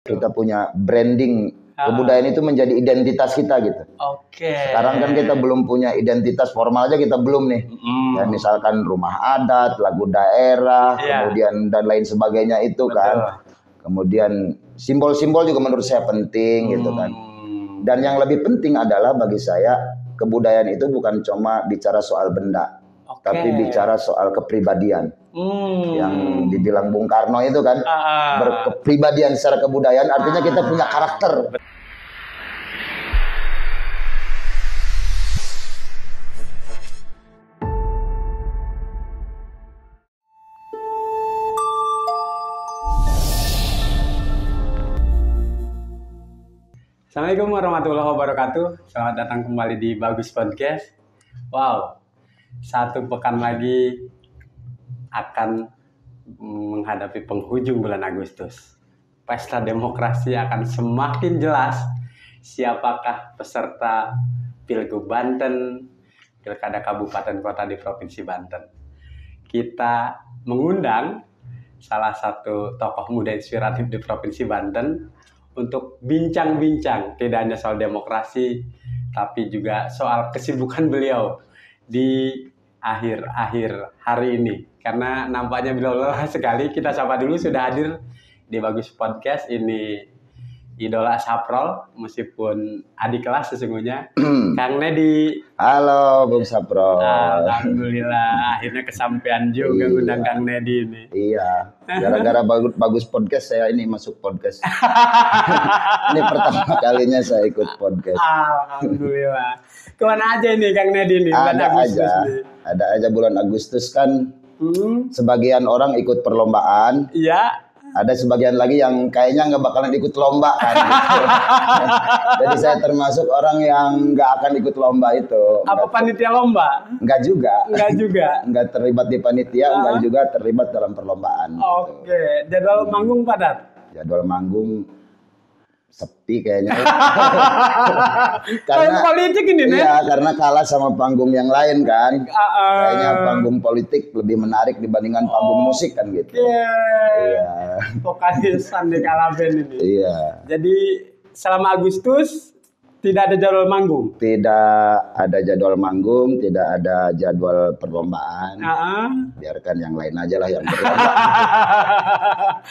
Kita punya branding kebudayaan itu menjadi identitas kita gitu. Sekarang kan kita belum punya identitas formal aja, kita belum nih. Ya misalkan rumah adat, lagu daerah, kemudian dan lain sebagainya itu kan. Kemudian simbol-simbol juga menurut saya penting gitu kan. Dan yang lebih penting adalah bagi saya kebudayaan itu bukan cuma bicara soal benda, tapi bicara soal kepribadian. Yang dibilang Bung Karno itu kan berkepribadian secara kebudayaan, artinya kita punya karakter. Assalamualaikum warahmatullahi wabarakatuh. Selamat datang kembali di Bagus Podcast. Wow, satu pekan lagi akan menghadapi penghujung bulan Agustus. Pesta demokrasi akan semakin jelas siapakah peserta Pilgub Banten, Pilkada Kabupaten Kota di Provinsi Banten. Kita mengundang salah satu tokoh muda inspiratif di Provinsi Banten untuk bincang-bincang tidak hanya soal demokrasi, tapi juga soal kesibukan beliau di akhir-akhir hari ini. Karena nampaknya beliau lelah sekali. Kita sapa dulu, sudah hadir di Bagus Podcast. Ini idola Saprol, meskipun adik kelas sesungguhnya. Kang Nedi. Halo Bung Saprol. Alhamdulillah, akhirnya kesampaian juga undang Kang Nedi ini. Iya, gara-gara Bagus Podcast saya ini masuk podcast. Ini pertama kalinya saya ikut podcast. Alhamdulillah. Kemana aja ini Kang Nedi ini? Ada aja bulan Agustus kan. Sebagian orang ikut perlombaan. Iya. Ada sebagian lagi yang kayaknya nggak bakalan ikut lomba kan. Gitu. Jadi saya termasuk orang yang nggak akan ikut lomba itu. Apa panitia lomba? Nggak juga. Nggak juga. Nggak terlibat di panitia, nggak juga terlibat dalam perlombaan. Oke. Gitu. Jadwal manggung padat? Jadwal manggung sepi kayaknya. Karena politik ini nih. Iya, karena kalah sama panggung yang lain kan. Kayaknya panggung politik lebih menarik dibandingkan panggung musik kan gitu. Iya. Vokalis Sandi Kalaben ini. Iya. Jadi selama Agustus tidak ada jadwal manggung. Tidak ada jadwal manggung, tidak ada jadwal perlombaan. Biarkan yang lain aja lah yang berlomba.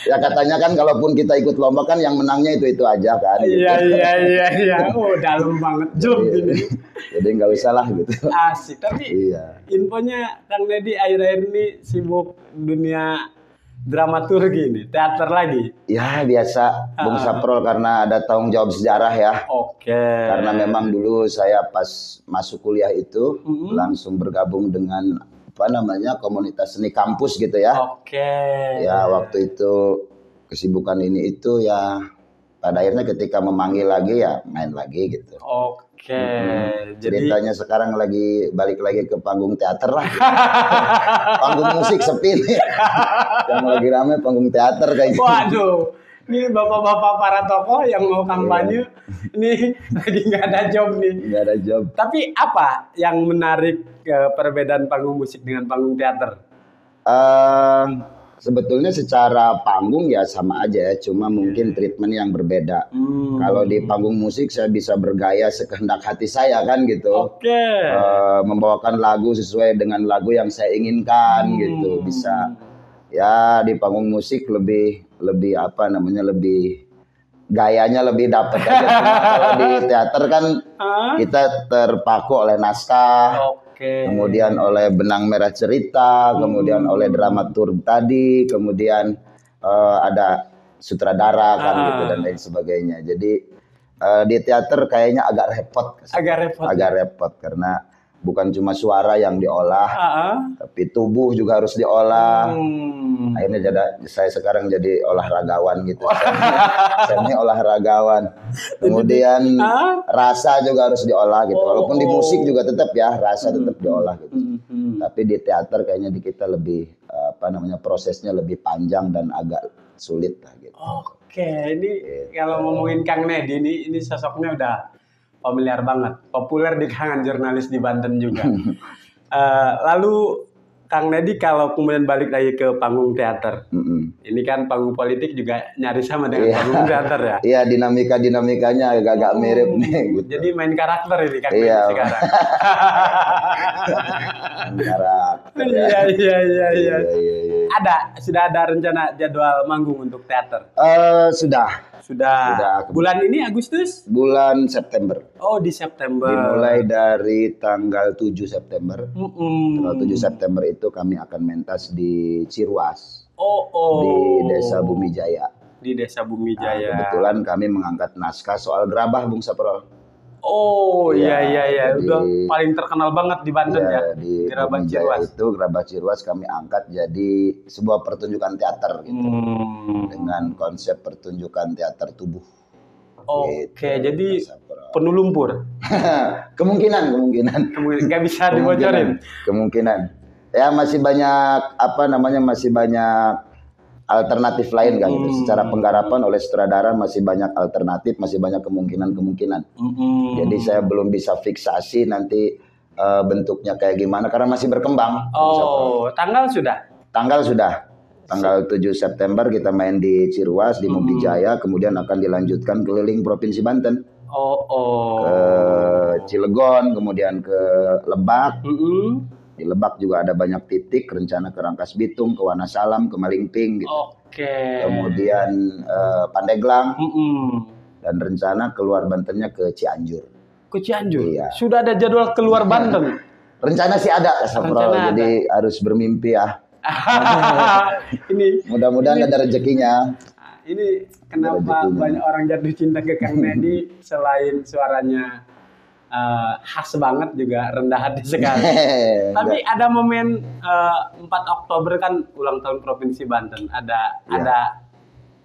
Ya katanya kan kalaupun kita ikut lomba kan yang menangnya itu aja kan. Iya. Oh dalam banget job ini. Jadi nggak usah lah gitu. Asik. Tapi infonya Kang Nedi akhir-akhir ini sibuk dunia dramaturgi ini, teater lagi. Ya biasa Bung Saprol karena ada tanggung jawab sejarah ya. Karena memang dulu saya pas masuk kuliah itu langsung bergabung dengan komunitas seni kampus gitu ya. Ya waktu itu kesibukan ini itu ya pada akhirnya ketika memanggil lagi ya main lagi gitu. Ceritanya sekarang lagi balik lagi ke panggung teater lah. Panggung musik sepi nih. Yang lagi rame panggung teater kayak gitu. Waduh, ini bapak-bapak para tokoh yang mau kampanye, ini lagi nggak ada job nih. Nggak ada job. Tapi apa yang menarik perbedaan panggung musik dengan panggung teater? Sebetulnya secara panggung ya sama aja ya, cuma mungkin treatment yang berbeda. Kalau di panggung musik saya bisa bergaya sekehendak hati saya kan gitu. Membawakan lagu sesuai dengan lagu yang saya inginkan gitu. Bisa ya di panggung musik lebih lebih gayanya lebih dapat aja. Kalau di teater kan kita terpaku oleh naskah. Kemudian oleh benang merah cerita, kemudian oleh dramaturg tadi, kemudian ada sutradara kan gitu dan lain sebagainya. Jadi di teater kayaknya agak repot karena bukan cuma suara yang diolah, tapi tubuh juga harus diolah. Akhirnya saya sekarang jadi olahragawan gitu. Saya ini olahragawan. Kemudian rasa juga harus diolah gitu. Walaupun di musik juga tetap ya rasa tetap diolah gitu. Tapi di teater kayaknya di kita lebih prosesnya lebih panjang dan agak sulit lah gitu. Ini kalau ngomongin Kang Nedi ini sosoknya udah familiar banget, populer di kalangan jurnalis di Banten juga. Lalu Kang Nedi kalau kemudian balik lagi ke panggung teater, ini kan panggung politik juga nyaris sama dengan panggung teater ya? Iya, dinamikanya agak-agak mirip nih. Gitu. Jadi main karakter ini Kang Nedi sekarang. Karakter. Iya. Sudah ada rencana jadwal manggung untuk teater? Sudah. Bulan ini Agustus? Bulan September. Oh, di September. Dimulai dari tanggal 7 September. Tanggal 7 September itu kami akan mentas di Cirwas. Di Desa Bumi Jaya. Di Desa Bumi Jaya. Kebetulan kami mengangkat naskah soal gerabah, Bung Saprol. Oh iya. Udah paling terkenal banget di Banten ya. Di Gerabah Cirwas. Itu Gerabah Cirwas kami angkat jadi sebuah pertunjukan teater gitu. Dengan konsep pertunjukan teater tubuh. Oke, jadi penuh lumpur. Kemungkinan. Nggak bisa dibocorin. Kemungkinan. Ya masih banyak masih banyak alternatif lain kan gitu. Secara penggarapan oleh sutradara masih banyak alternatif, masih banyak kemungkinan. Jadi saya belum bisa fiksasi nanti bentuknya kayak gimana karena masih berkembang. Tanggal sudah. Tanggal 7 September kita main di Cirwas di Bumi Jaya, kemudian akan dilanjutkan keliling Provinsi Banten. Ke Cilegon, kemudian ke Lebak. Di Lebak juga ada banyak titik, rencana ke Rangkas Bitung, ke Wonosalam, ke Malingping gitu. Kemudian Pandeglang. Dan rencana keluar Bantennya ke Cianjur. Ke Cianjur? Iya. Sudah ada jadwal keluar Banten? Rencana sih ada, jadi harus bermimpi ya. Ini mudah-mudahan ada rezekinya. Ini kenapa banyak orang jatuh cinta ke Kang Nedi selain suaranya khas banget juga rendah hati sekali. Tapi ada momen 4 Oktober kan ulang tahun Provinsi Banten. Ada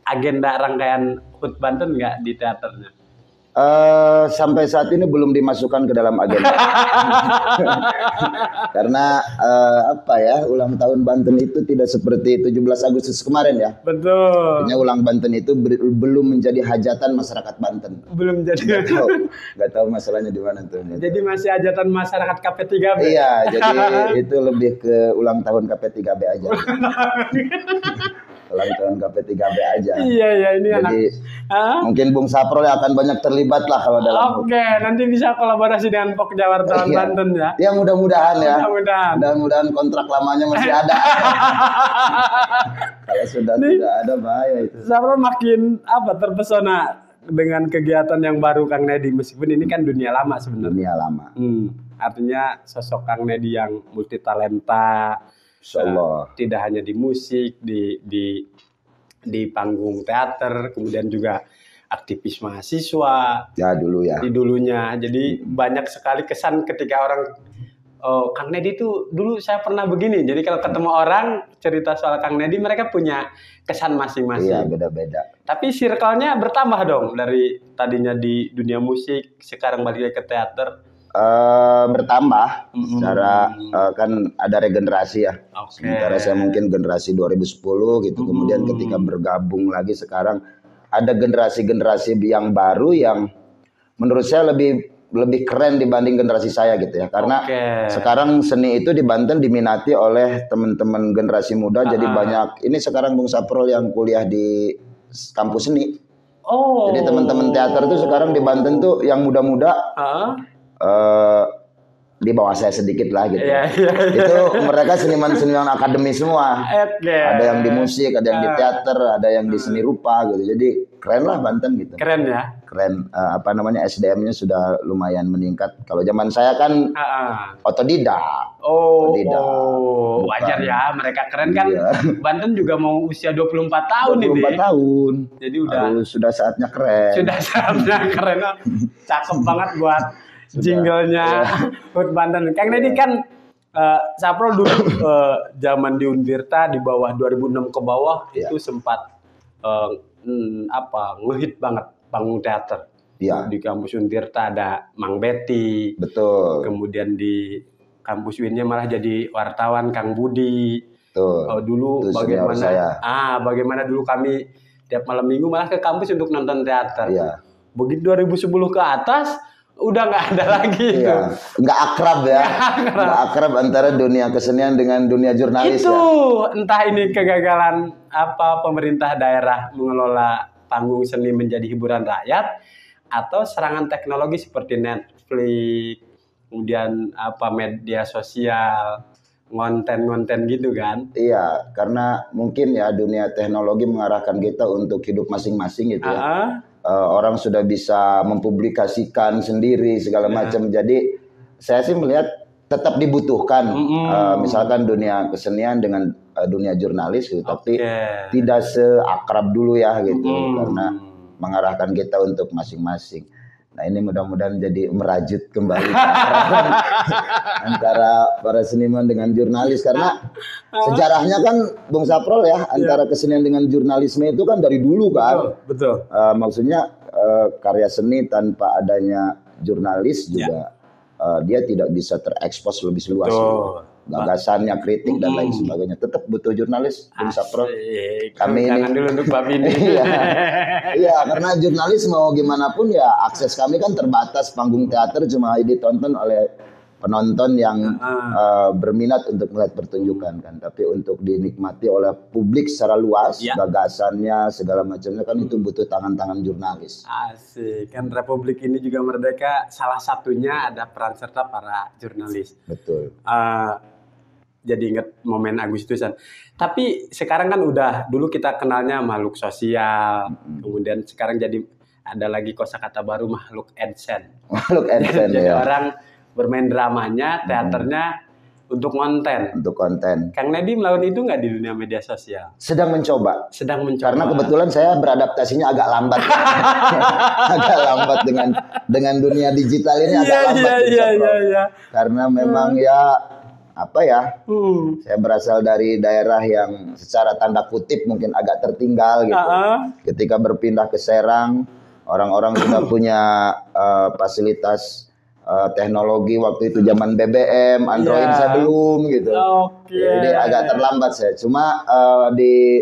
agenda rangkaian HUT Banten nggak di teaternya? Sampai saat ini belum dimasukkan ke dalam agenda. Karena ulang tahun Banten itu tidak seperti 17 Agustus kemarin ya. Betul. Artinya ulang Banten itu belum menjadi hajatan masyarakat Banten. Belum jadi. Nggak tahu masalahnya di mana tuh. Jadi masih hajatan masyarakat KP3B. Iya, jadi itu lebih ke ulang tahun KP3B aja. Ulang tahun KP3B aja. Iya ini jadi, mungkin Bung Saprol akan banyak terlibat lah kalau dalam. Nanti bisa kolaborasi dengan Pokja Wartawan Banten ya. Ya mudah-mudahan ya. Mudah-mudahan kontrak lamanya masih ada. Kalau sudah tidak ada bahaya itu. Saprol makin terpesona dengan kegiatan yang baru Kang Nedi, meskipun ini kan dunia lama sebenarnya. Dunia lama. Artinya sosok Kang Nedi yang multi talenta. Tidak hanya di musik, di panggung teater, kemudian juga aktivis mahasiswa. Ya dulu ya. Di dulunya, jadi banyak sekali kesan ketika orang Kang Nedi itu dulu saya pernah begini. Jadi kalau ketemu orang cerita soal Kang Nedi, mereka punya kesan masing-masing. Iya beda-beda. Tapi circle-nya bertambah dong dari tadinya di dunia musik, sekarang balik ke teater. Bertambah secara kan ada regenerasi ya. Sementara saya mungkin generasi 2010 gitu. Kemudian ketika bergabung lagi sekarang ada generasi yang baru yang menurut saya lebih keren dibanding generasi saya gitu ya. Karena sekarang seni itu di Banten diminati oleh teman-teman generasi muda. Jadi banyak ini sekarang Bung Saprol yang kuliah di kampus seni. Jadi teman-teman teater tuh sekarang di Banten tuh yang muda-muda. Di bawah saya sedikit lah gitu. Itu mereka seniman-seniman akademi semua. Ada yang di musik, ada yang di teater, ada yang di seni rupa gitu. Jadi keren lah Banten gitu. Keren ya. Keren SDM-nya sudah lumayan meningkat. Kalau zaman saya kan otodidak. Wajar ya, mereka keren kan. Banten juga mau usia 24 tahun 24 ini. 24 tahun. Jadi sudah saatnya keren. Sudah saatnya keren. Cakep banget buat jinglenya HUT Banten. Kang Nedi kan Saprol dulu zaman di Untirta di bawah 2006 ke bawah itu sempat ngehit banget panggung teater. Di kampus Untirta ada Mang Betty. Betul. Kemudian di kampus UIN-nya malah jadi wartawan Kang Budi. Dulu bagaimana dulu kami tiap malam minggu malah ke kampus untuk nonton teater. Begitu 2010 ke atas udah nggak ada lagi itu. Iya, nggak akrab ya, nggak akrab antara dunia kesenian dengan dunia jurnalis itu ya. entah ini kegagalan apa pemerintah daerah mengelola panggung seni menjadi hiburan rakyat atau serangan teknologi seperti Netflix, kemudian apa media sosial, konten-konten gitu kan. Iya, karena mungkin ya dunia teknologi mengarahkan kita untuk hidup masing-masing gitu ya. Orang sudah bisa mempublikasikan sendiri segala macam. Jadi saya sih melihat tetap dibutuhkan misalkan dunia kesenian dengan dunia jurnalis gitu, tapi tidak seakrab dulu ya gitu, karena mengarahkan kita untuk masing-masing. Nah ini mudah-mudahan jadi merajut kembali antara para seniman dengan jurnalis, karena sejarahnya kan Bung Saprol ya, antara kesenian dengan jurnalisme itu kan dari dulu kan. Betul. Maksudnya karya seni tanpa adanya jurnalis juga dia tidak bisa terekspos lebih luas. Gagasannya, kritik dan lain sebagainya tetap butuh jurnalis, Bung Saprol. Kami ini dulu untuk Babi ini. Iya, karena jurnalis mau gimana pun ya akses kami kan terbatas. Panggung teater cuma ditonton oleh penonton yang berminat untuk melihat pertunjukan kan. Tapi untuk dinikmati oleh publik secara luas, gagasannya segala macamnya kan itu butuh tangan-tangan jurnalis. Asik, kan Republik ini juga merdeka, salah satunya ada peran serta para jurnalis. Betul. Jadi ingat momen Agustusan. Tapi sekarang kan udah, dulu kita kenalnya makhluk sosial, kemudian sekarang jadi ada lagi kosakata baru, makhluk AdSense. Makhluk AdSense jadi ya. Orang bermain dramanya, teaternya untuk konten. Untuk konten. Kang Nedi melawan itu nggak di dunia media sosial? Sedang mencoba. Karena kebetulan saya beradaptasinya agak lambat. Agak lambat dengan dunia digital ini agak lambat. Iya. Karena memang saya berasal dari daerah yang secara tanda kutip mungkin agak tertinggal gitu. Ketika berpindah ke Serang, orang-orang sudah punya fasilitas teknologi waktu itu zaman BBM, Android saya belum gitu. Jadi agak terlambat saya. Cuma di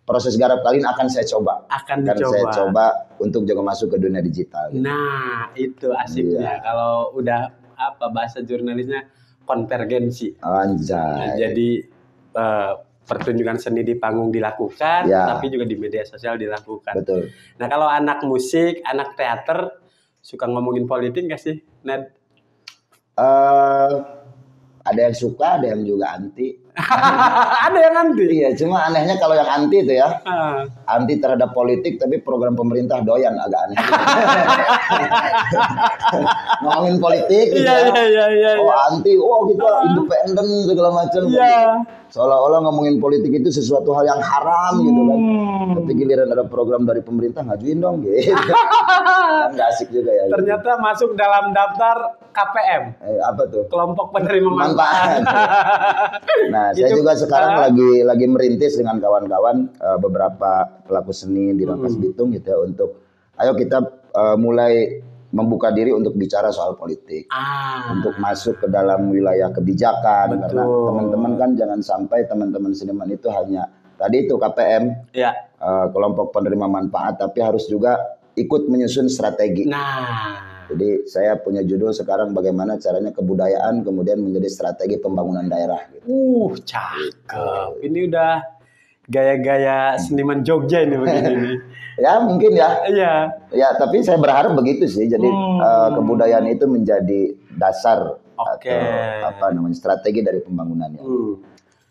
proses garap kali ini akan saya coba. Saya coba untuk juga masuk ke dunia digital. Gitu. Nah, itu asiknya. Kalau udah bahasa jurnalisnya konvergensi. Anjay. Nah, jadi pertunjukan seni di panggung dilakukan, tapi juga di media sosial dilakukan. Betul. Nah, kalau anak musik, anak teater suka ngomongin politik nggak sih, Ned? Ada yang suka, ada yang juga anti. Ada yang anti? Iya, cuma anehnya kalau yang anti itu ya, anti terhadap politik, tapi program pemerintah doyan, agak aneh. Ngomongin politik gitu ya. Anti, kita independen segala macam. Seolah-olah ngomongin politik itu sesuatu hal yang haram gitu kan. Tapi giliran ada program dari pemerintah, ngajuin dong gitu. Kan nggak asik juga ya. Ternyata masuk dalam daftar KPM. Apa tuh? Kelompok penerima manfaat. Nah, saya juga sekarang lagi merintis dengan kawan-kawan beberapa pelaku seni di Rangkas Bitung gitu ya, untuk ayo kita mulai membuka diri untuk bicara soal politik, untuk masuk ke dalam wilayah kebijakan. Karena teman-teman kan jangan sampai teman-teman seniman itu hanya tadi itu KPM, kelompok penerima manfaat, tapi harus juga ikut menyusun strategi. Jadi saya punya judul sekarang bagaimana caranya kebudayaan kemudian menjadi strategi pembangunan daerah. Gitu. Cakep. Ini udah gaya-gaya seniman Jogja ini begini nih. Ya mungkin ya. Iya. Ya tapi saya berharap begitu sih. Jadi kebudayaan itu menjadi dasar atau strategi dari pembangunannya.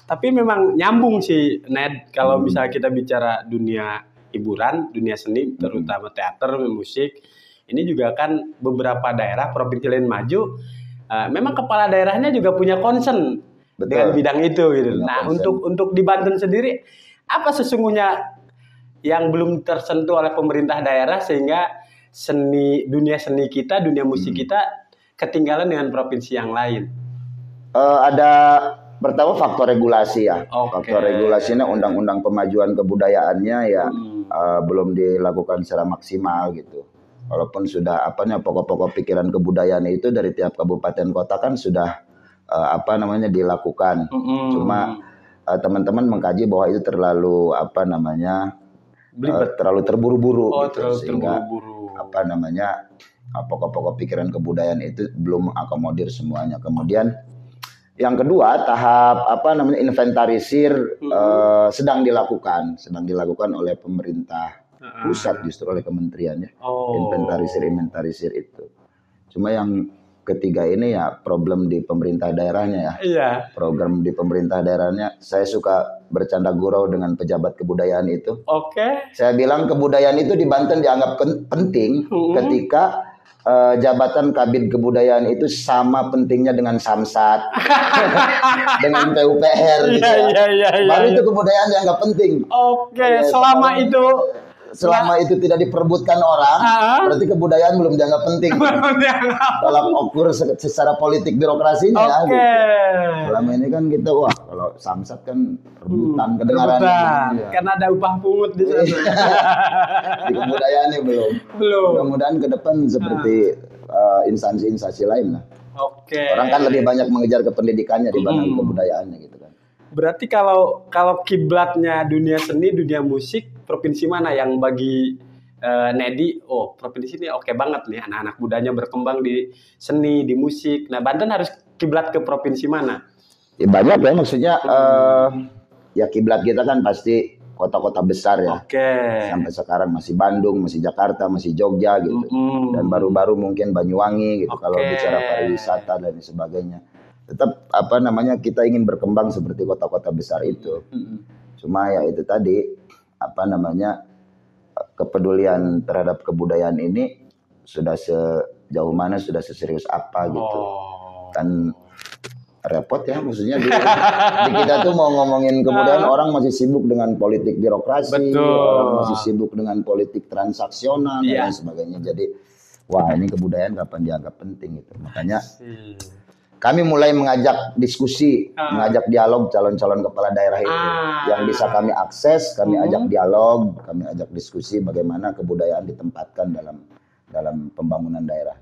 Tapi memang nyambung sih, Ned. Kalau misalnya kita bicara dunia hiburan, dunia seni, terutama teater, musik. Ini juga kan beberapa daerah provinsi lain maju, memang kepala daerahnya juga punya concern dengan bidang itu gitu. Nah, untuk di Banten sendiri apa sesungguhnya yang belum tersentuh oleh pemerintah daerah sehingga dunia seni kita, dunia musik kita ketinggalan dengan provinsi yang lain? Ada pertama faktor regulasi ya. Faktor regulasinya undang-undang pemajuan kebudayaannya ya belum dilakukan secara maksimal gitu. Walaupun sudah pokok-pokok pikiran kebudayaan itu dari tiap kabupaten kota kan sudah dilakukan. Cuma teman-teman mengkaji bahwa itu terlalu terlalu terburu-buru gitu, sehingga pokok-pokok pikiran kebudayaan itu belum akomodir semuanya. Kemudian yang kedua, tahap inventarisir sedang dilakukan oleh pemerintah pusat, justru oleh kementeriannya. Inventarisir itu. Cuma yang ketiga ini ya problem di pemerintah daerahnya ya. Iya. Program di pemerintah daerahnya, saya suka bercanda gurau dengan pejabat kebudayaan itu. Saya bilang kebudayaan itu di Banten dianggap penting ketika jabatan Kabid Kebudayaan itu sama pentingnya dengan Samsat, dengan PUPR gitu ya. Baru itu kebudayaan dianggap penting. Selama itu tidak diperebutkan orang, berarti kebudayaan belum dianggap penting. Tolak ukur secara politik birokrasinya ya. Gitu. Selama ini kan kita kalau Samsat kan rebutan kedengarannya. Ya. Karena ada upah pungut di sana. Di kebudayaannya belum. Mudah-mudahan ke depan seperti instansi-instansi lain lah. Orang kan lebih banyak mengejar ke pendidikannya dibanding kebudayaannya gitu kan. Berarti kalau kiblatnya dunia seni, dunia musik, provinsi mana yang bagi Nedi, provinsi ini oke banget nih, anak-anak mudanya berkembang di seni, di musik. Nah, Banten harus kiblat ke provinsi mana? Ya, banyak ya, maksudnya ya kiblat kita kan pasti kota-kota besar ya. Sampai sekarang masih Bandung, masih Jakarta, masih Jogja gitu. Dan baru-baru mungkin Banyuwangi gitu kalau bicara pariwisata dan sebagainya. Tetap kita ingin berkembang seperti kota-kota besar itu. Cuma ya itu tadi kepedulian terhadap kebudayaan ini sudah sejauh mana, sudah seserius apa gitu. Kan repot ya, maksudnya di kita tuh mau ngomongin kebudayaan, orang masih sibuk dengan politik birokrasi, orang masih sibuk dengan politik transaksional dan sebagainya. Jadi ini kebudayaan kapan dianggap penting gitu. Makanya kami mulai mengajak diskusi, mengajak dialog calon-calon kepala daerah itu. Yang bisa kami akses, kami ajak dialog, kami ajak diskusi bagaimana kebudayaan ditempatkan dalam pembangunan daerah.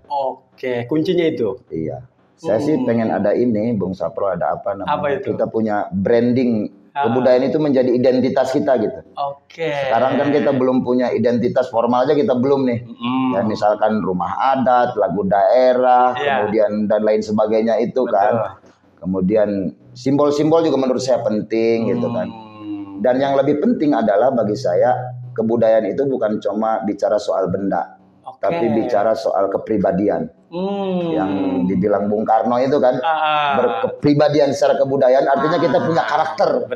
Kuncinya itu? Iya. Saya sih pengen ada ini, Bung Sapro, ada apa namanya? Apa itu? Kita punya branding. Kebudayaan itu menjadi identitas kita gitu. Sekarang kan kita belum punya identitas formal aja, kita belum nih. Ya misalkan rumah adat, lagu daerah, kemudian dan lain sebagainya itu kan. Kemudian simbol-simbol juga menurut saya penting gitu kan. Dan yang lebih penting adalah bagi saya kebudayaan itu bukan cuma bicara soal benda, tapi bicara soal kepribadian. Yang dibilang Bung Karno itu kan, berkepribadian secara kebudayaan artinya kita punya karakter.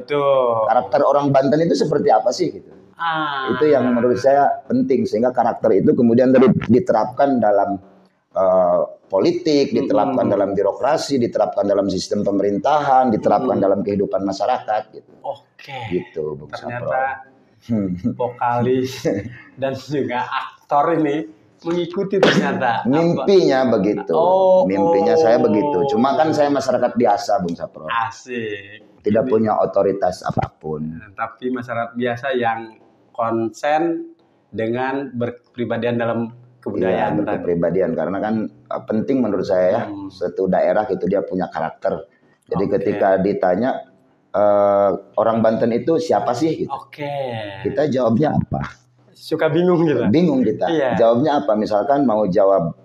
Karakter orang Banten itu seperti apa sih gitu. Itu yang menurut saya penting, sehingga karakter itu kemudian diterapkan dalam politik, diterapkan dalam birokrasi, diterapkan dalam sistem pemerintahan, diterapkan dalam kehidupan masyarakat gitu. Gitu Bung Sapro. Ternyata vokalis dan juga aktor ini mengikuti ternyata. Mimpinya begitu. Mimpinya saya begitu. Cuma kan saya masyarakat biasa, Bung Sapro. Asik. Tidak punya otoritas apapun. Tapi masyarakat biasa yang konsen dengan berkepribadian dalam kebudayaan. Berkepribadian, karena kan penting menurut saya ya. Suatu daerah itu dia punya karakter. Jadi ketika ditanya orang Banten itu siapa sih? Gitu. Kita jawabnya apa? Suka bingung gitu. Bingung kita. Jawabnya apa? Misalkan mau jawab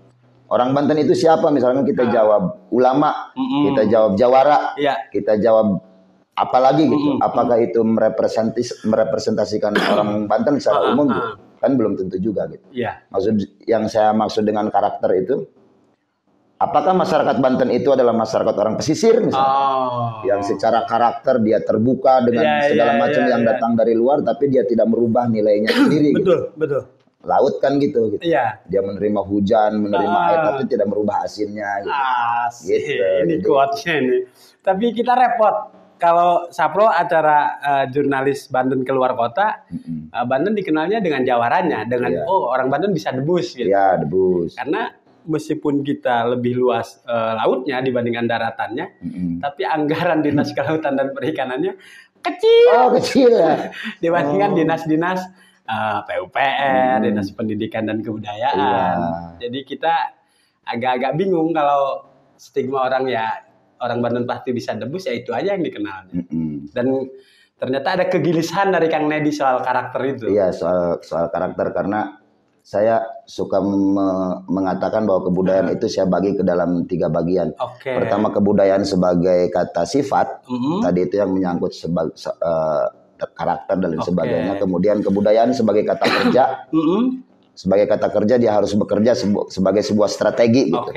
orang Banten itu siapa? Misalkan kita jawab ulama, kita jawab jawara, kita jawab apa lagi gitu. Apakah itu merepresentasikan orang Banten secara umum gitu? Kan belum tentu juga gitu. Yang saya maksud dengan karakter itu, apakah masyarakat Banten itu adalah masyarakat orang pesisir misalnya, yang secara karakter dia terbuka dengan segala macam yang datang dari luar, tapi dia tidak merubah nilainya sendiri. Betul. Laut kan gitu. Dia menerima hujan, menerima air, tapi tidak merubah asinnya. Gitu. Ini kuatnya ini. Tapi kita repot. Kalau Sapro acara jurnalis Banten keluar kota, Banten dikenalnya dengan jawarannya, dengan orang Banten bisa debus gitu. Debus. Karena meskipun kita lebih luas lautnya dibandingkan daratannya, tapi anggaran Dinas Kelautan dan Perikanannya kecil. Kecil ya. Dibandingkan dinas-dinas PUPR, Dinas Pendidikan dan Kebudayaan. Jadi kita agak-agak bingung kalau stigma orang Banten pasti bisa debus, ya itu aja yang dikenalnya. Dan ternyata ada kegelisahan dari Kang Nedi soal karakter itu. Iya, soal karakter, karena Saya suka mengatakan bahwa kebudayaan itu saya bagi ke dalam 3 bagian. Pertama, kebudayaan sebagai kata sifat, tadi itu yang menyangkut karakter dan lain sebagainya. Kemudian kebudayaan sebagai kata kerja. Sebagai kata kerja dia harus bekerja sebagai sebuah strategi gitu.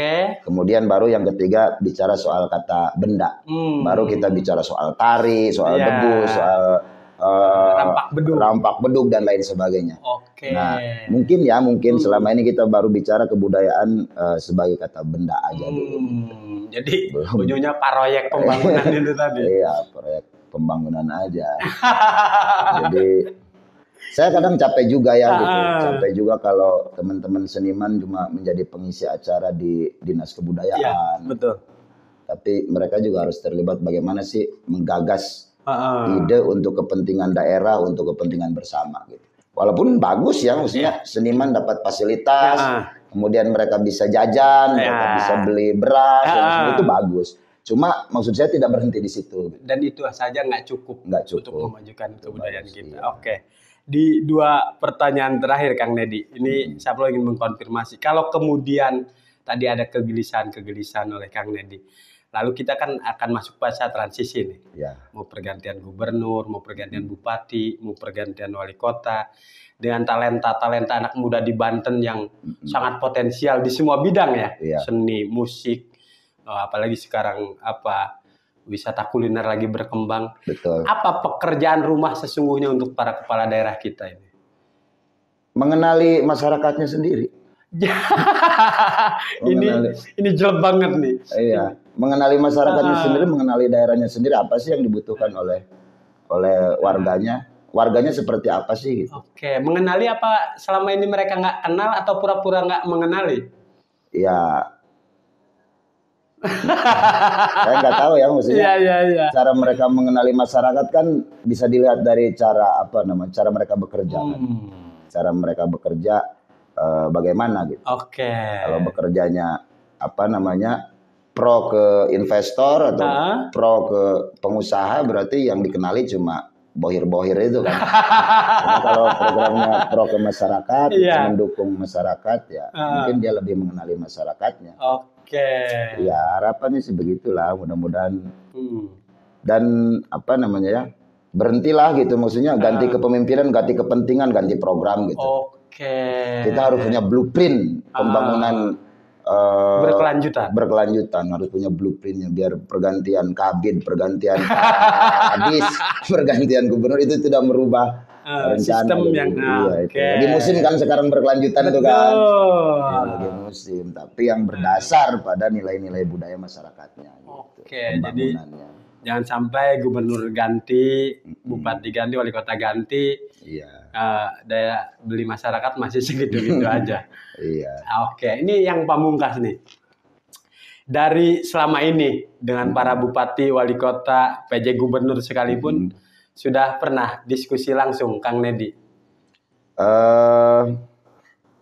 Kemudian baru yang ketiga bicara soal kata benda. Baru kita bicara soal tari, soal debu, soal rampak bedug dan lain sebagainya. Nah, mungkin selama ini kita baru bicara kebudayaan sebagai kata benda aja dulu. Jadi ujungnya proyek pembangunan itu tadi. Iya, proyek pembangunan aja. Jadi saya kadang capek juga ya gitu. Capek juga kalau teman-teman seniman cuma menjadi pengisi acara di Dinas Kebudayaan. Betul. Tapi mereka juga harus terlibat bagaimana sih menggagas ide untuk kepentingan daerah, untuk kepentingan bersama gitu. Walaupun bagus ya, maksudnya seniman dapat fasilitas, kemudian mereka bisa jajan, mereka bisa beli beras, itu bagus. Cuma maksud saya tidak berhenti di situ. Dan itu saja nggak cukup untuk memajukan kebudayaan kita. Di 2 pertanyaan terakhir Kang Nedi, ini saya ingin mengkonfirmasi. Kalau kemudian tadi ada kegelisahan oleh Kang Nedi, lalu kita kan akan masuk masa transisi nih. Mau pergantian gubernur, mau pergantian bupati, mau pergantian wali kota. Dengan talenta-talenta anak muda di Banten yang sangat potensial di semua bidang ya. Seni, musik, apalagi sekarang wisata kuliner lagi berkembang. Betul. Apa pekerjaan rumah sesungguhnya untuk para kepala daerah kita ini? Mengenali masyarakatnya sendiri. Ini jelek banget nih. Iya, mengenali masyarakatnya sendiri, mengenali daerahnya sendiri, apa sih yang dibutuhkan oleh warganya? Warganya seperti apa sih gitu. Mengenali apa selama ini mereka nggak kenal atau pura-pura nggak mengenali? Ya, saya nggak tahu ya maksudnya. Cara mereka mengenali masyarakat kan bisa dilihat dari cara cara mereka bekerja. Cara mereka bekerja bagaimana gitu. Kalau bekerjanya pro ke investor atau pro ke pengusaha, berarti yang dikenali cuma bohir-bohir itu kan. Karena kalau programnya pro ke masyarakat, mendukung masyarakat ya, mungkin dia lebih mengenali masyarakatnya. Ya harapannya sih begitulah, mudah-mudahan. Dan berhentilah gitu, maksudnya ganti kepemimpinan, ganti kepentingan, ganti program gitu. Kita harus punya blueprint pembangunan berkelanjutan, harus punya blueprintnya biar pergantian kabid, pergantian kadis, pergantian gubernur itu tidak merubah rencana sistem yang Lagi musim kan sekarang berkelanjutan itu kan. Ya, lagi musim, tapi yang berdasar pada nilai-nilai budaya masyarakatnya gitu. Jadi jangan sampai gubernur ganti, bupati ganti, wali kota ganti. Daya beli masyarakat masih segitu-gitu aja. Ini yang pamungkas nih. Dari selama ini dengan para bupati, wali kota, PJ gubernur sekalipun sudah pernah diskusi langsung Kang Nedi?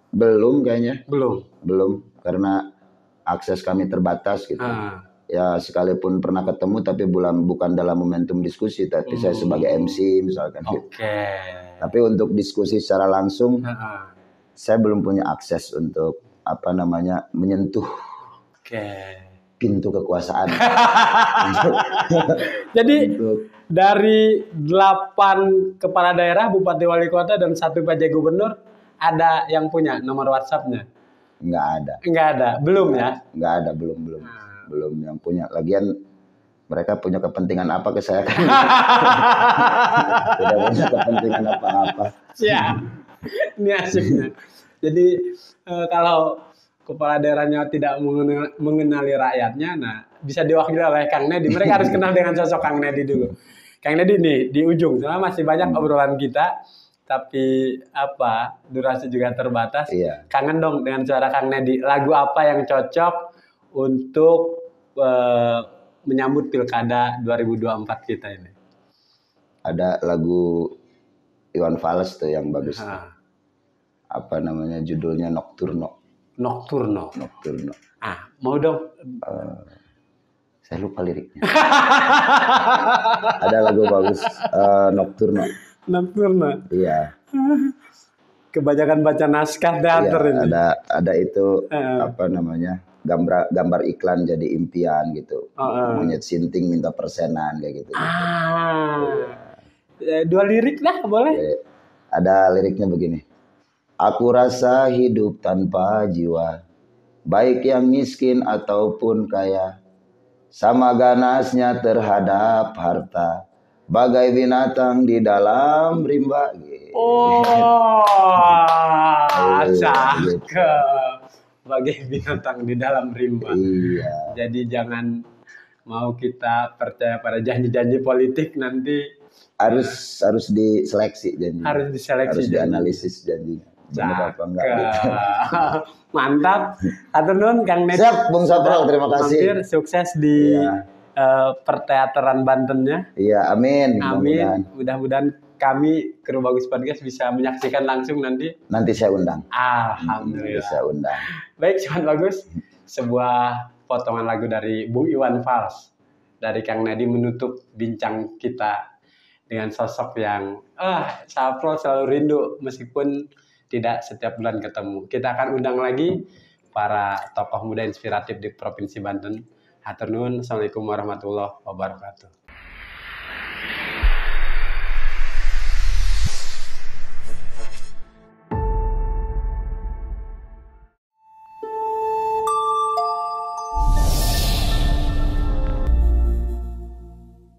Belum kayaknya. Belum Karena akses kami terbatas gitu. Ya sekalipun pernah ketemu tapi bukan dalam momentum diskusi, tapi saya sebagai MC misalkan gitu. Tapi untuk diskusi secara langsung saya belum punya akses untuk menyentuh pintu kekuasaan. Jadi dari 8 kepala daerah, bupati, wali kota dan 1 PJ gubernur, ada yang punya nomor WhatsApp-nya? Nggak ada, belum ya? Nggak ada, belum yang punya. Lagian mereka punya kepentingan apa ke saya kan? Tidak punya kepentingan apa-apa. Ini asiknya. Jadi kalau kepala daerahnya tidak mengenali rakyatnya, nah bisa diwakili oleh Kang Nedi. Mereka harus kenal dengan sosok Kang Nedi dulu. Kang Nedi nih di ujung, soalnya masih banyak obrolan kita, tapi durasi juga terbatas. Kangen dong dengan suara Kang Nedi. Lagu apa yang cocok untuk menyambut Pilkada 2024 kita ini? Ada lagu Iwan Fals tuh yang bagus. Judulnya Nocturno. Mau dong. Saya lupa liriknya. Ada lagu bagus, Nocturno. Iya. kebanyakan baca naskah teater Iya, ini. ada itu apa namanya, gambar iklan jadi impian gitu. Monyet sinting minta persenan kayak gitu. Dua lirik lah boleh. Jadi, ada liriknya begini. Aku rasa hidup tanpa jiwa, baik yang miskin ataupun kaya, sama ganasnya terhadap harta, bagai binatang di dalam rimba. Cakep. Bagai binatang di dalam rimba. Iya. Jadi jangan mau kita percaya pada janji-janji politik, nanti harus diseleksi janjinya. Harus diseleksi, harus dianalisis janjinya. Benar apa enggak gitu. Mantap. Atur nuhun Kang Nedi. Siap Bung Saprol, terima kasih. Hampir sukses di perteateran Bantennya. Iya, amin. Amin. Mudah-mudahan kami Kru Bagus Podcast bisa menyaksikan langsung nanti. Nanti saya undang. Alhamdulillah. Bisa undang. Baik, Sobat Bagus. Sebuah potongan lagu dari Bung Iwan Fals dari Kang Nedi menutup bincang kita dengan sosok yang Saprol selalu rindu meskipun tidak setiap bulan ketemu. Kita akan undang lagi para tokoh muda inspiratif di Provinsi Banten. Hatur nuhun. Assalamualaikum warahmatullahi wabarakatuh.